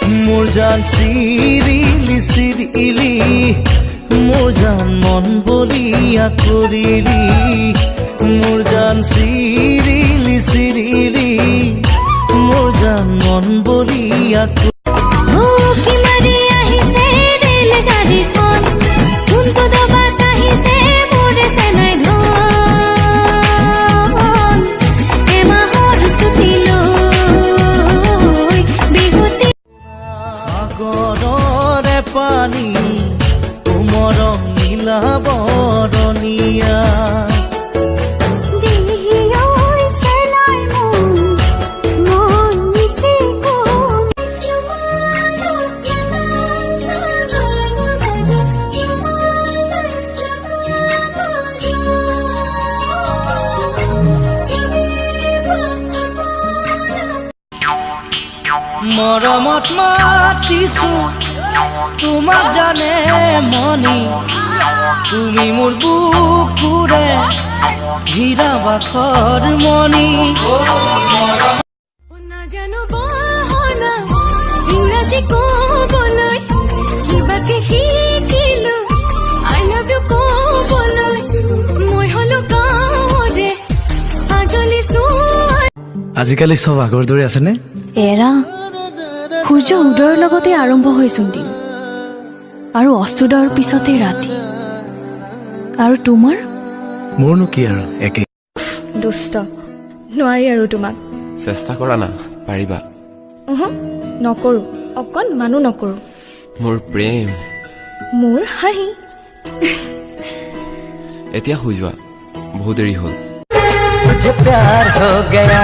মোৰ জান চিৰিলি চিৰিলি মোৰ জান মন বলিয়া কৰিলি মোৰ জান চিৰিলি চিৰিলি মোৰ জান মন বলিয়া সাগৰৰে পানী কোমৰম নীলা বৰণীয়া মৰমত মাতিছো তোমাক জানে মনি তুমি মোৰ বুকুৰে হীৰা বাখৰ মনি নাজানো বহনা ইংৰাজী ক'বলৈ কিবাকে শিকিলো আই লাভ ইউ ক'বলৈ মই হলো গাঁৱৰে আজলি আজিকালি চব আগৰ দৰে আছেনে এৰা সূৰ্য উদয়ৰ লগতে আৰম্ভ হৈছোন দিন আৰু অস্তুদৰ পিছতে ৰাতি আৰু তোমাৰ মোৰনো কি আৰু একে দুষ্ট নোৱাৰি আৰু তোমাক চেষ্টা কৰা না পাৰিবা নকৰো অকণমানো নকৰো মোৰ প্ৰেম মোৰ হাঁহি এতিয়া শুই যোৱা বহুত দেৰি হ'ল तुझे प्यार हो गया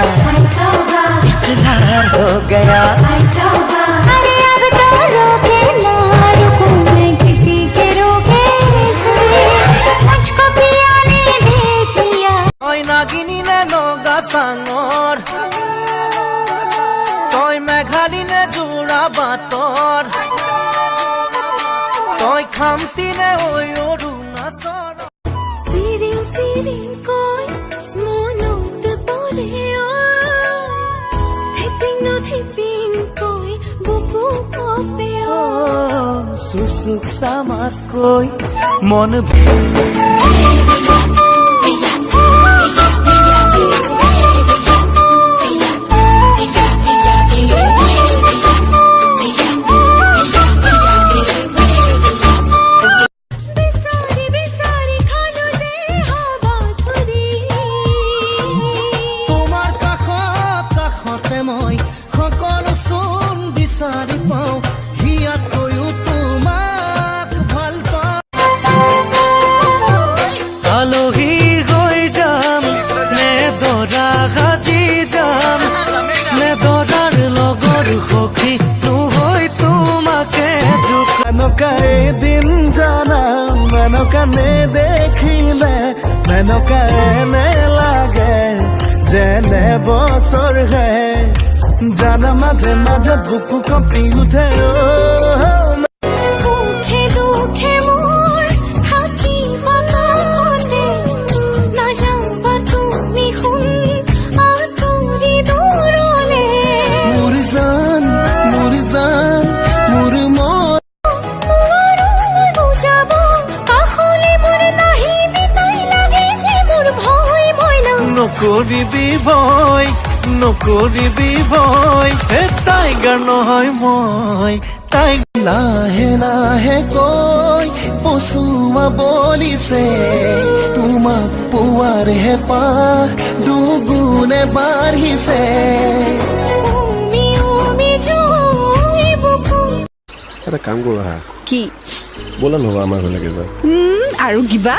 इकरार हो गया अरे अब तो रोके ना रुकूं मैं किसी के रोके से मुझको पिया ने देख लिया ओय नागिनी ने नोगा सांगोर तोय मेघानी ने जुड़ा बातोर तोय खामती ने ओय ओरुना सोर सिरिंग सिरिंग कोई মনত পৰে হিপিং কৈ বুকু কপে सुसुक सामात कोई मन মই সকলো চোন বিচাৰি পাওঁ হিয়াতকৈও তোমাক ভাল পাওঁ আলহী হৈ যাম নে দৰা সাজি যাম নে দৰাৰ লগৰ সখী নহৈ তোমাকে মেনকা এদিন জানাম মেনকা নেদেখিলে মেনকা এনে লাগে যেনে বছৰ হে জানা মাঝে মাঝে বুকু কঁপি উঠে দুখে দুখে মোৰ থাকিব কাষতে নাযাবা তুমি শুন আঁতৰি দূৰলে মোৰ জান মোৰ মন বুজাব কাষলে মোৰ নাহিবি তাই লাগে যে মোৰ ভয় ভয় না নকৰিবি ভয় তাই গান নহয় মই তাই লাহে লাহে কৈ পচুৱা বলিছে তোমাক পোৱাৰ হেঁপাহ দুগুণে বাঢ়িছে উমি উমি জয় বুকু এটা কাম কৰো হা কি ব'লা নহ'বা আমাৰ ঘৰলৈকে যাওঁ আৰু কিবা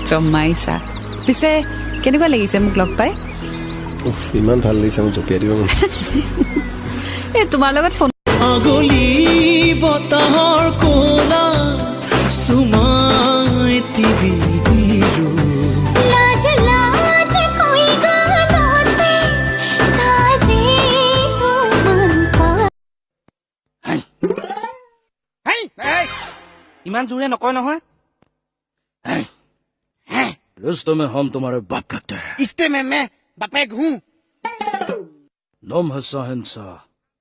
জমাইছা পিছে কেনেকুৱা লাগিছে মোক লগ পাই ইমান ভাল লাগিছে মোক জপিয়াই দিব এই তোমাৰ লগত ফোন আগলি বতাহৰ কোলা সুমাই তিবি দিলো লাজ লাজ কৈ গানতে কাজে মন ইমান জোৰে নকয় নহয় रुस्तम में हम तुम्हारे बाप लगते हैं इफ्ते में मैं बापेक हूँ नम है शहंशाह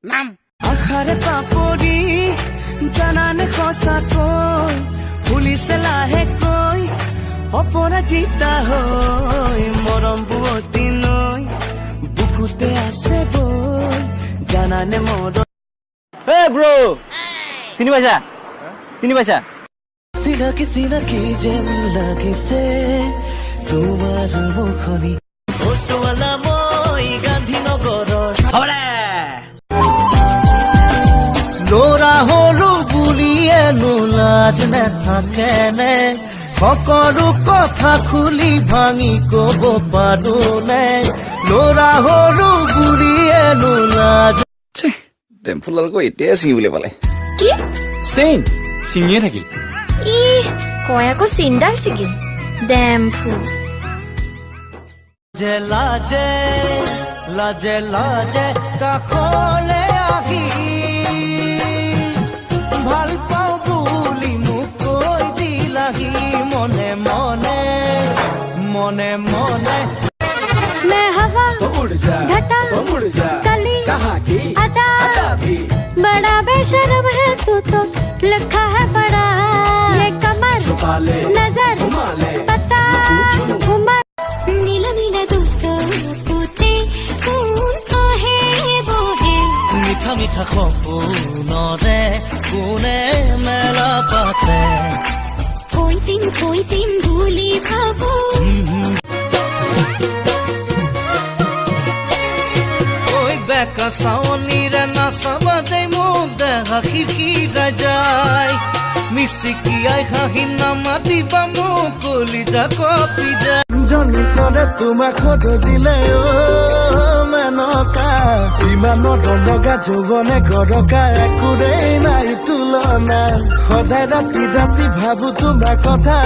नाम আশাৰে পাপৰি জানানে সঁচাকৈ ফুলিছে লাহেকৈ অপৰাজিতা হৈ মৰম বুৱতী নৈ বুকুতে আছে বৈ জানানে মৰম ব্ৰ চিনি পাইছা চিনাকি চিনাকি যেন লাগিছে তোমাৰ মুখনি ফটোৱালা মই গান্ধীনগৰৰ ল'ৰা হলো বুলিয়ে লাজ নাথাকেনে সকলো কথা খুলি ভাঙি কব পাৰো নে ল'ৰা হলো বুলিয়ে লাজ টেম্পুলালকো এতিয়াই ছিঙিবলৈ পালে কি চেইন ছিঙিয়ে থাকিল ই কয় আকৌ চিন্তাল ছিগিল ডেম্ফু লাজে লাজে লাজে কাষলে আহি ভাল পাওঁ বুলি মোক কৈ দিলাহি মনে মনে মনে মনে मैं हवा घटा कली अदा बड़ा बेशरम है तू तो लखा है बड़ा ये कमर नजर पता उमर नीला नीला दूसर फूटे कौन आहे वो है মিঠা মিঠা সপোনৰে কোনে মেলা পাতে कोई दिन भूली भाबो ঐ বেকা চাৱনীৰে নাচাবা দেই মোক দেখা খিৰিকীৰে যায় মিচিকিয়াই হাঁহি নামাতিবা মোক কলিজা কপি যায় জনিছৰে তোমাক দিলে মেনকা ইমানত লগা যৌৱনে গৰকা একোৰেই নাই তুলনা সদায় ৰাতি ৰাতি ভাবো তোমাৰ কথা